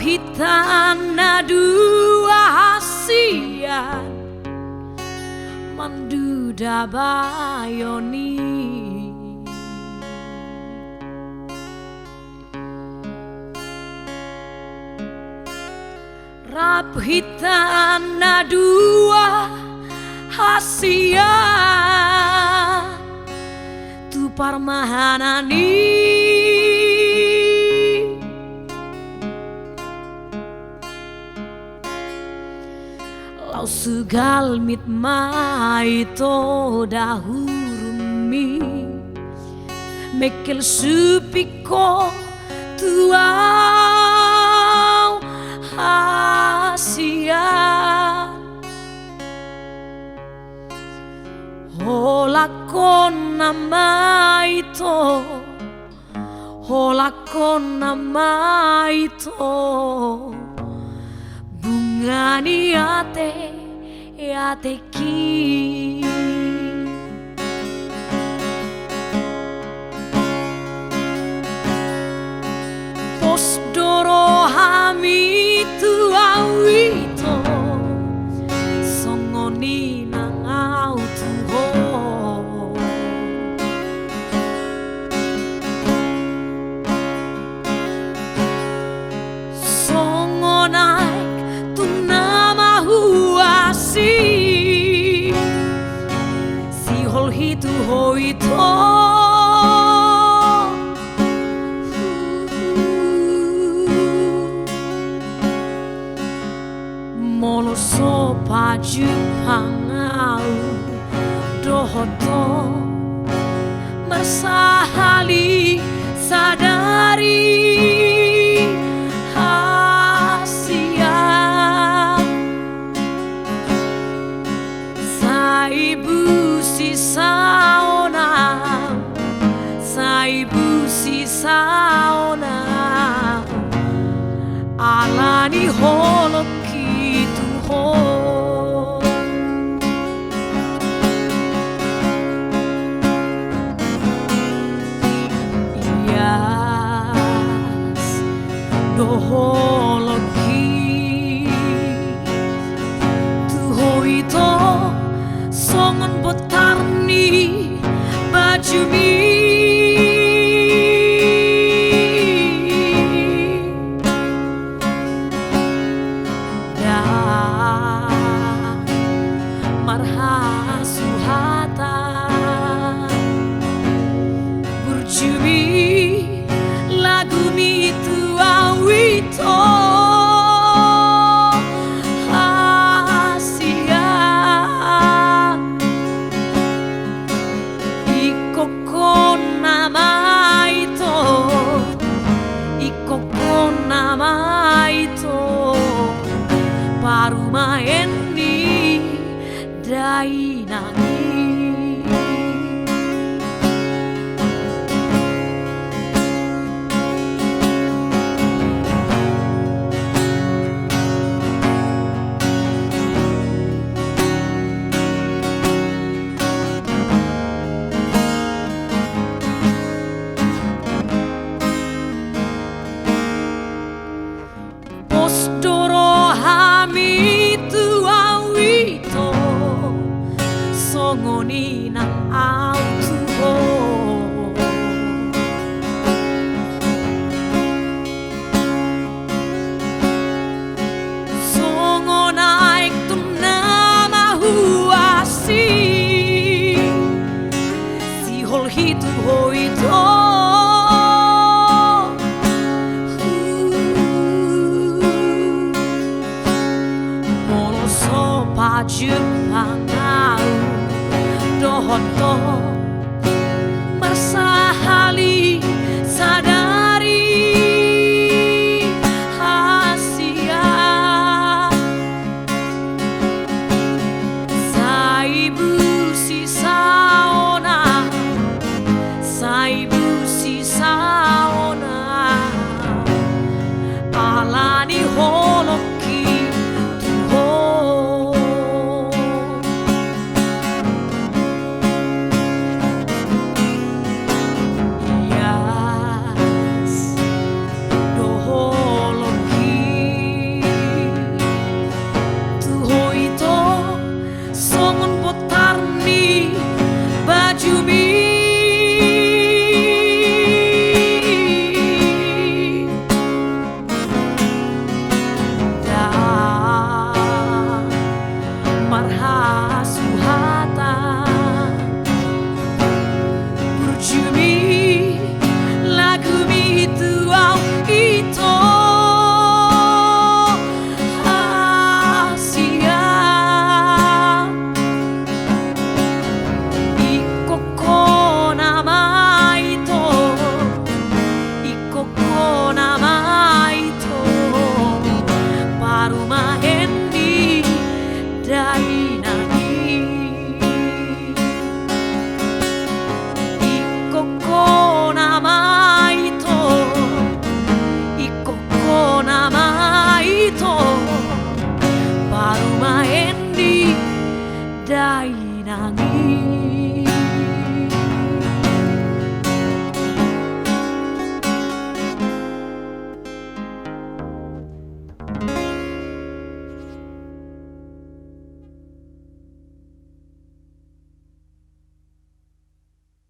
Hitana dua hasian manduda bayoni rap hitana dua hasian tu parmahanani lau sugal mit mai to dahurumi mekel supiko tuau hasia holakon namai to holakon namai to bungani ate ki posdoro hami tu awito songoni nang autu ho songonai tu nama huasi si hol hitu hoito molo sopa jupangau dohoto mersahali sadari hasia saibu si saona alani holok yes, dohologi tu hoito songon botarni bajumi marhasuhata burjumi lagu mitu awito hasia ikokon nama itu parumaeni dai nangi posdoro hami tu awito songoni nang autu ho songonaik tu nama huasi si hol hitu hoito pajupangau dohoto Jumi da marhasuhata Burjumi lagumi tuau ito Dai